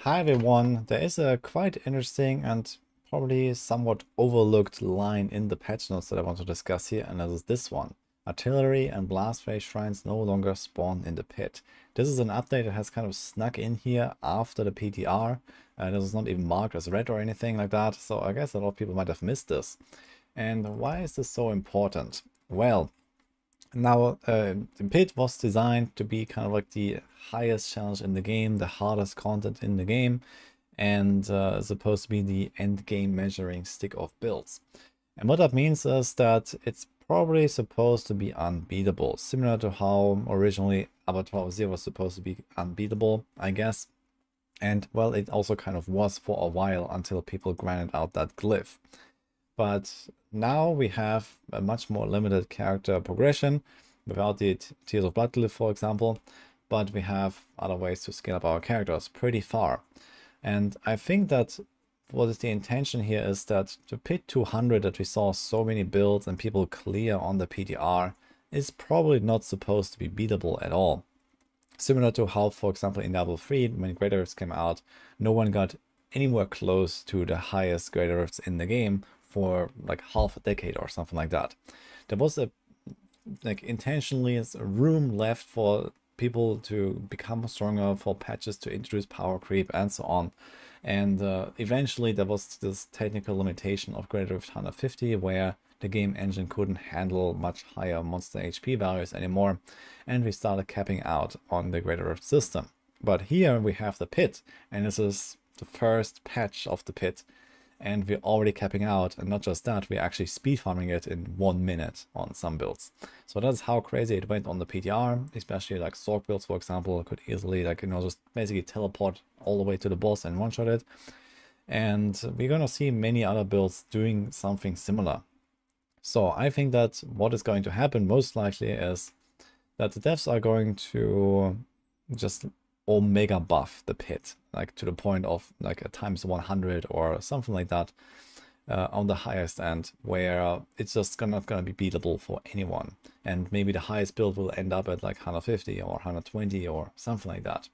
Hi everyone, there is a quite interesting and probably somewhat overlooked line in the patch notes that I want to discuss here, and that is this one. Artillery and blast ray shrines no longer spawn in the pit. This is an update that has kind of snuck in here after the PTR. This is not even marked as red or anything like that, so I guess a lot of people might have missed this. And why is this so important? Well, now, the pit was designed to be kind of like the highest challenge in the game, the hardest content in the game, and supposed to be the end game measuring stick of builds. And what that means is that it's probably supposed to be unbeatable, similar to how originally Path of Exile was supposed to be unbeatable, I guess. And well, it also kind of was for a while until people grinded out that glyph. But now we have a much more limited character progression without the Tears of Blood glyph, for example, but we have other ways to scale up our characters pretty far. And I think that what is the intention here is that the pit 200 that we saw so many builds and people clear on the PTR is probably not supposed to be beatable at all. Similar to how, for example, in Diablo 3, when Greater Rifts came out, no one got anywhere close to the highest Greater Rifts in the game for like half a decade or something like that. There was a intentionally room left for people to become stronger, for patches to introduce power creep and so on. And eventually there was this technical limitation of Greater Rift 150 where the game engine couldn't handle much higher monster HP values anymore, and we started capping out on the Greater Rift system. But here we have the pit, and this is the first patch of the pit, and we're already capping out, and not just that, we're actually speed farming it in 1 minute on some builds. So that's how crazy it went on the PTR, especially like Sork builds, for example, could easily just basically teleport all the way to the boss and one-shot it. And we're gonna see many other builds doing something similar. So I think that what is going to happen most likely is that the devs are going to just omega buff the pit, like to the point of like a times 100 or something like that on the highest end, where it's just not gonna be beatable for anyone. And maybe the highest build will end up at like 150 or 120 or something like that.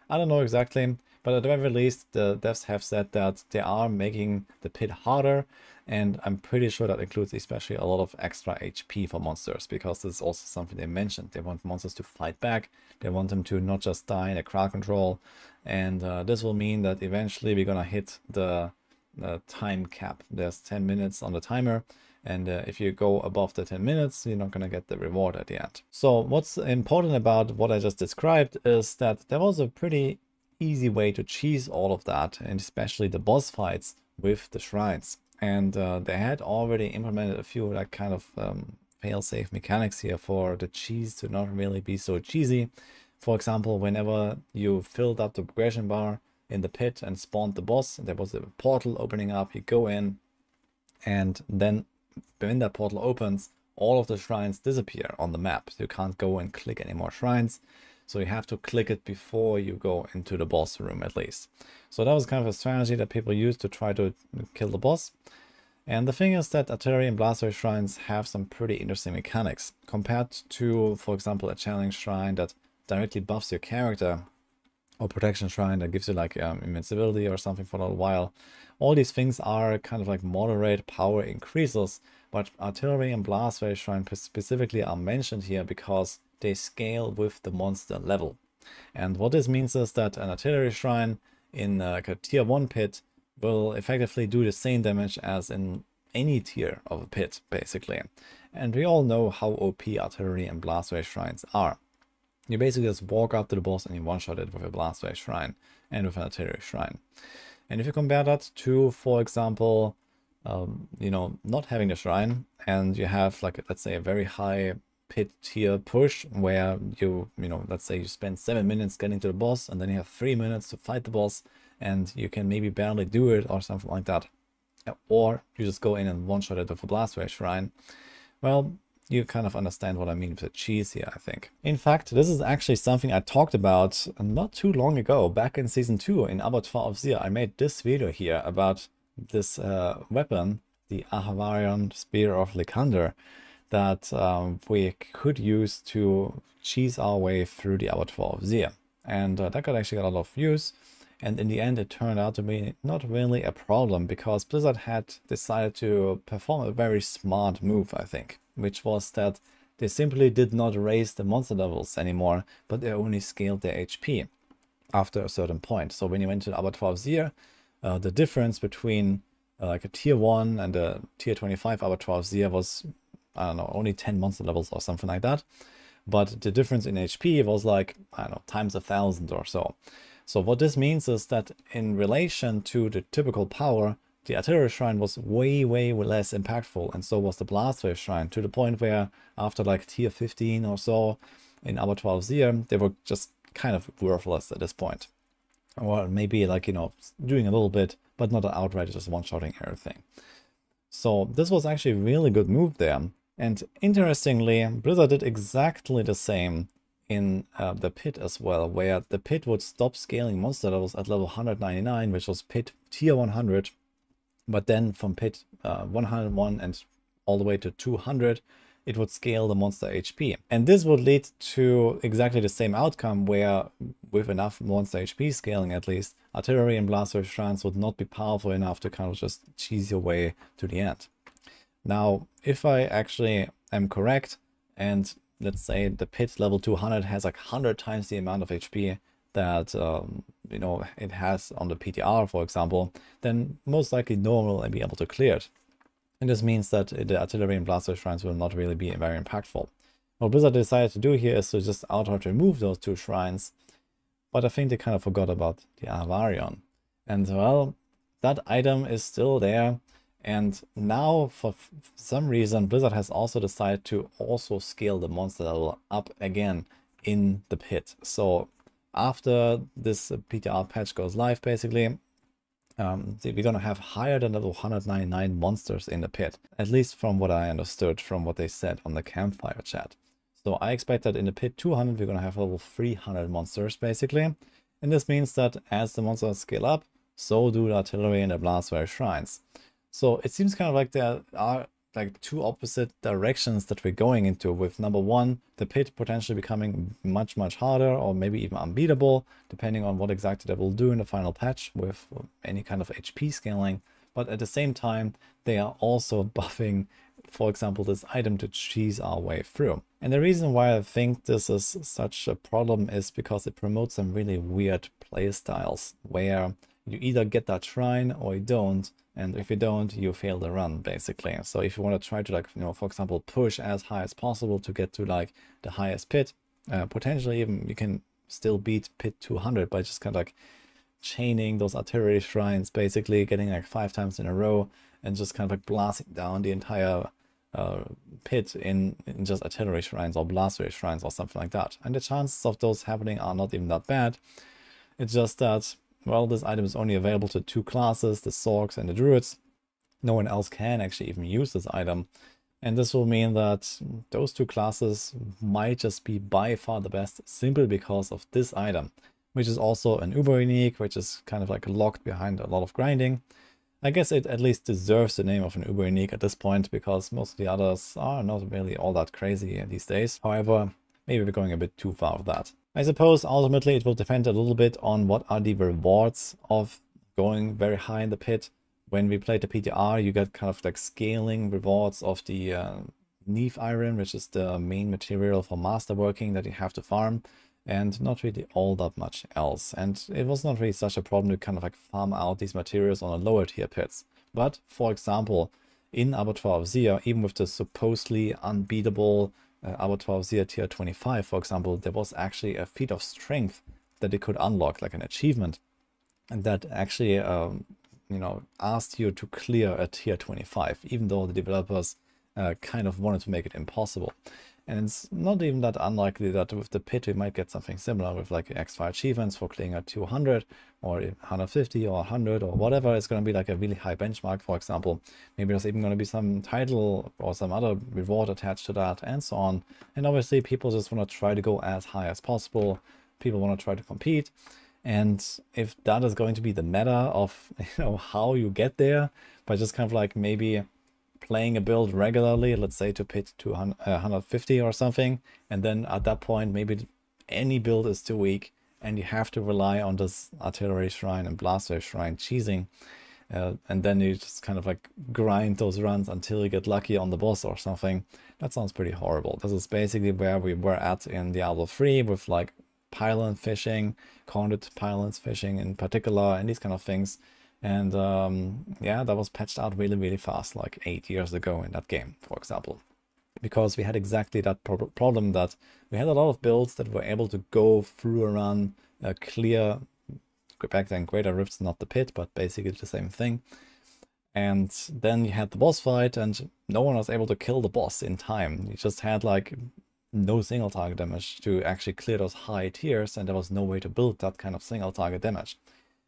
I don't know exactly, but at the very least, the devs have said that they are making the pit harder, and I'm pretty sure that includes especially a lot of extra HP for monsters, because this is also something they mentioned. They want monsters to fight back, they want them to not just die in a crowd control, and this will mean that eventually we're gonna hit the time cap. There's 10 minutes on the timer, and if you go above the 10 minutes, you're not going to get the reward at the end. So what's important about what I just described is that there was a pretty easy way to cheese all of that, and especially the boss fights with the shrines. And they had already implemented a few like kind of fail-safe mechanics here for the cheese to not really be so cheesy. For example, whenever you filled up the progression bar in the pit and spawned the boss, there was a portal opening up, you go in, and then when that portal opens, all of the shrines disappear on the map. You can't go and click any more shrines, so you have to click it before you go into the boss room at least. So that was kind of a strategy that people used to try to kill the boss. And the thing is that artillery and blast ray shrines have some pretty interesting mechanics compared to, for example, a challenge shrine that directly buffs your character, or protection shrine that gives you like invincibility or something for a little while. All these things are kind of like moderate power increases, but artillery and blast ray shrine specifically are mentioned here because they scale with the monster level. And what this means is that an artillery shrine in like a tier 1 pit will effectively do the same damage as in any tier of a pit, basically. And we all know how OP artillery and blast ray shrines are. You basically just walk up to the boss and you one-shot it with a blast ray shrine and with an artillery shrine. And if you compare that to, for example, not having the shrine, and you have like, let's say, a very high pit tier push where let's say you spend 7 minutes getting to the boss, and then you have 3 minutes to fight the boss, and you can maybe barely do it or something like that. Or you just go in and one-shot it with a blast ray shrine. Well, you kind of understand what I mean with the cheese here, I think. In fact, this is actually something I talked about not too long ago, back in Season 2 in Path of Exile. I made this video here about this weapon, the Ahavarion Spear of Lycander, that we could use to cheese our way through the Path of Exile. And that actually got a lot of views. And in the end, it turned out to be not really a problem, because Blizzard had decided to perform a very smart move, I think, which was that they simply did not raise the monster levels anymore, but they only scaled their HP after a certain point. So when you went to Abba 12 year, the difference between like a tier 1 and a tier 25 Abba 12 year was, I don't know, only 10 monster levels or something like that. But the difference in HP was like, I don't know, times 1,000 or so. So what this means is that in relation to the typical power, the Artillery Shrine was way less impactful, and so was the Blast Wave Shrine, to the point where after like tier 15 or so in Abba 12 year, they were just kind of worthless at this point. Or maybe like, you know, doing a little bit, but not outright just one-shotting everything. So this was actually a really good move there. And interestingly, Blizzard did exactly the same in the pit as well, where the pit would stop scaling monster levels at level 199, which was pit tier 100. But then from pit 101 and all the way to 200, it would scale the monster HP. And this would lead to exactly the same outcome, where with enough monster HP scaling at least, Artillery and Blast Wave Shrines would not be powerful enough to kind of just cheese your way to the end. Now, if I actually am correct, and let's say the pit level 200 has like 100 times the amount of HP that you know, it has on the PTR, for example, then most likely no one will be able to clear it. And this means that the Artillery and Blast Wave Shrines will not really be very impactful. What Blizzard decided to do here is to just outright remove those two shrines, but I think they kind of forgot about the Ahavarion. And well, that item is still there, and now for some reason Blizzard has also decided to also scale the monster level up again in the pit. So after this PTR patch goes live, basically, we're gonna have higher than level 199 monsters in the pit, at least from what I understood from what they said on the campfire chat. So I expect that in the pit 200 we're gonna have level 300 monsters basically, and this means that as the monsters scale up, so do the Artillery and the Blast Wave Shrines. So it seems kind of like there are like two opposite directions that we're going into, with number one, the pit potentially becoming much harder, or maybe even unbeatable, depending on what exactly they will do in the final patch with any kind of HP scaling. But at the same time, they are also buffing, for example, this item to cheese our way through. And the reason why I think this is such a problem is because it promotes some really weird playstyles, where you either get that shrine or you don't. And if you don't, you fail the run, basically. So if you want to try to, like, you know, for example, push as high as possible to get to like the highest pit, potentially even you can still beat pit 200 by just kind of like chaining those Artillery Shrines, basically getting like 5 times in a row and just kind of like blasting down the entire pit in just Artillery Shrines or Blast Wave Shrines or something like that. And the chances of those happening are not even that bad. It's just that, well, this item is only available to 2 classes, the Sorks and the Druids. No one else can actually even use this item. And this will mean that those 2 classes might just be by far the best, simply because of this item, which is also an uber unique, which is kind of like locked behind a lot of grinding. I guess it at least deserves the name of an uber unique at this point, because most of the others are not really all that crazy these days. However, maybe we're going a bit too far with that. I suppose ultimately it will depend a little bit on what are the rewards of going very high in the pit. When we played the PTR, you get kind of like scaling rewards of the Neve Iron, which is the main material for masterworking that you have to farm, and not really all that much else. And it was not really such a problem to kind of like farm out these materials on a lower tier pits. But for example, in Abba 12 Zia, even with the supposedly unbeatable Abba 12 Zia tier 25, for example, there was actually a feat of strength that it could unlock, like an achievement, and that actually you know, asked you to clear a tier 25, even though the developers kind of wanted to make it impossible. And it's not even that unlikely that with the pit we might get something similar with like extra achievements for clearing a 200 or 150 or 100 or whatever. It's going to be like a really high benchmark, for example. Maybe there's even going to be some title or some other reward attached to that, and so on. And obviously people just want to try to go as high as possible. People want to try to compete. And if that is going to be the meta of, you know, how you get there, by just kind of like maybe playing a build regularly, let's say to pit to 150 or something, and then at that point maybe any build is too weak and you have to rely on this artillery shrine and blast wave shrine cheesing. And then you just kind of like grind those runs until you get lucky on the boss or something. That sounds pretty horrible. This is basically where we were at in Diablo 3 with like pylon fishing, conduit pylons fishing in particular, and these kind of things. And yeah, that was patched out really, really fast, like 8 years ago in that game, for example. Because we had exactly that problem that we had a lot of builds that were able to go through a run, clear, back then Greater Rifts, not the pit, but basically the same thing. And then you had the boss fight and no one was able to kill the boss in time. You just had like no single target damage to actually clear those high tiers, and there was no way to build that kind of single target damage.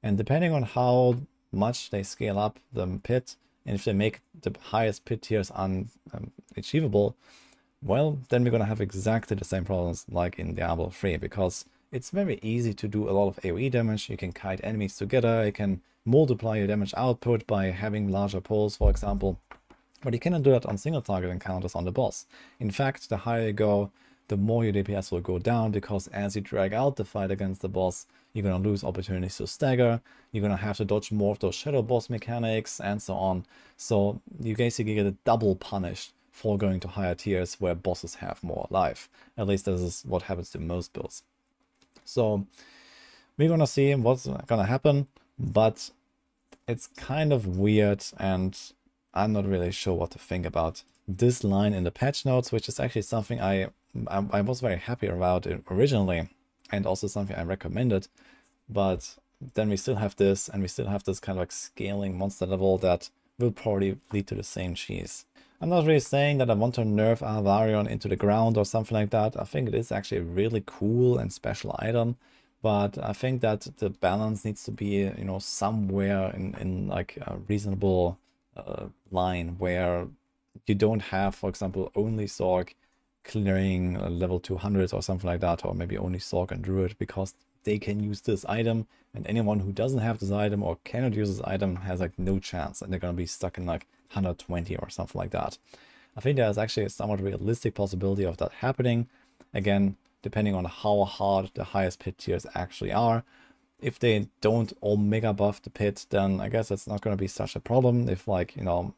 And depending on how much they scale up the pit, and if they make the highest pit tiers unachievable, well, then we're going to have exactly the same problems like in Diablo 3, because it's very easy to do a lot of AoE damage. You can kite enemies together, you can multiply your damage output by having larger pulls, for example. But you cannot do that on single target encounters on the boss. In fact, the higher you go, the more your DPS will go down, because as you drag out the fight against the boss, you're going to lose opportunities to stagger, you're going to have to dodge more of those shadow boss mechanics, and so on. So you basically get a double punish for going to higher tiers where bosses have more life. At least this is what happens to most builds. So we're going to see what's going to happen, but it's kind of weird, and I'm not really sure what to think about this line in the patch notes, which is actually something I was very happy about it originally, and also something I recommended. But then we still have this, and we still have this kind of like scaling monster level that will probably lead to the same cheese. I'm not really saying that I want to nerf Ahavarion into the ground or something like that. I think it is actually a really cool and special item, but I think that the balance needs to be, you know, somewhere in like a reasonable line where you don't have, for example, only Sorg clearing level 200 or something like that, or maybe only Sorg and Druid, because they can use this item, and anyone who doesn't have this item or cannot use this item has like no chance, and they're gonna be stuck in like 120 or something like that. I think there's actually a somewhat realistic possibility of that happening, again depending on how hard the highest pit tiers actually are. If they don't all mega buff the pit, then I guess it's not going to be such a problem. If, like, you know,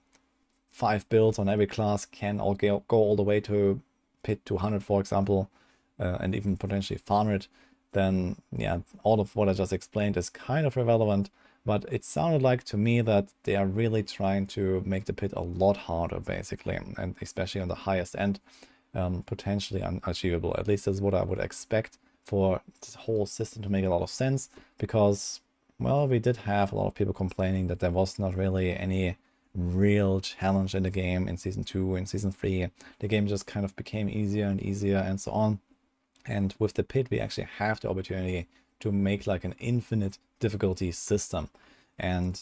5 builds on every class can all go all the way to pit 200, for example, and even potentially farm it, then yeah, all of what I just explained is kind of irrelevant. But it sounded like to me that they are really trying to make the pit a lot harder, basically, and especially on the highest end, potentially unachievable. At least is what I would expect for this whole system to make a lot of sense, because, well, we did have a lot of people complaining that there was not really any real challenge in the game in Season 2, in Season 3. The game just kind of became easier and easier and so on. And with the pit, we actually have the opportunity to make like an infinite difficulty system. And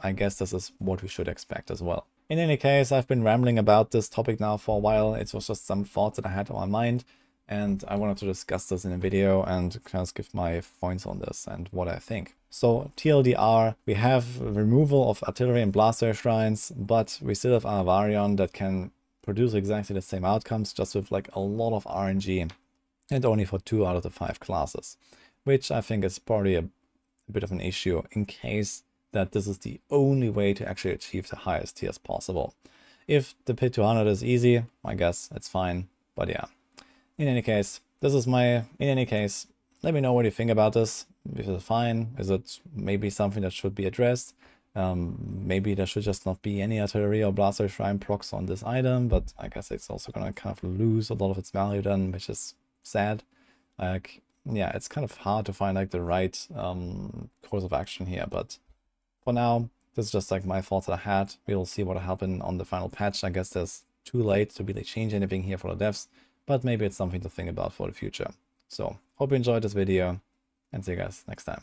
I guess this is what we should expect as well. In any case, I've been rambling about this topic now for a while. It was just some thoughts that I had on my mind, and I wanted to discuss this in a video and kind of give my points on this and what I think. So TLDR, we have removal of artillery and blaster shrines, but we still have Ahavarion that can produce exactly the same outcomes, just with like a lot of RNG, and only for 2 out of the 5 classes, which I think is probably a bit of an issue in case that this is the only way to actually achieve the highest tiers possible. If the pit 200 is easy, I guess it's fine, but yeah. In any case, let me know what you think about this. Is it fine? Is it maybe something that should be addressed? Maybe there should just not be any artillery or blaster shrine procs on this item, but I guess it's also gonna kind of lose a lot of its value then, which is sad. Like, yeah, it's kind of hard to find like the right course of action here, but for now, this is just like my thoughts that I had. We'll see what will happen on the final patch. I guess there's too late to really change anything here for the devs, but maybe it's something to think about for the future. So, hope you enjoyed this video, and see you guys next time.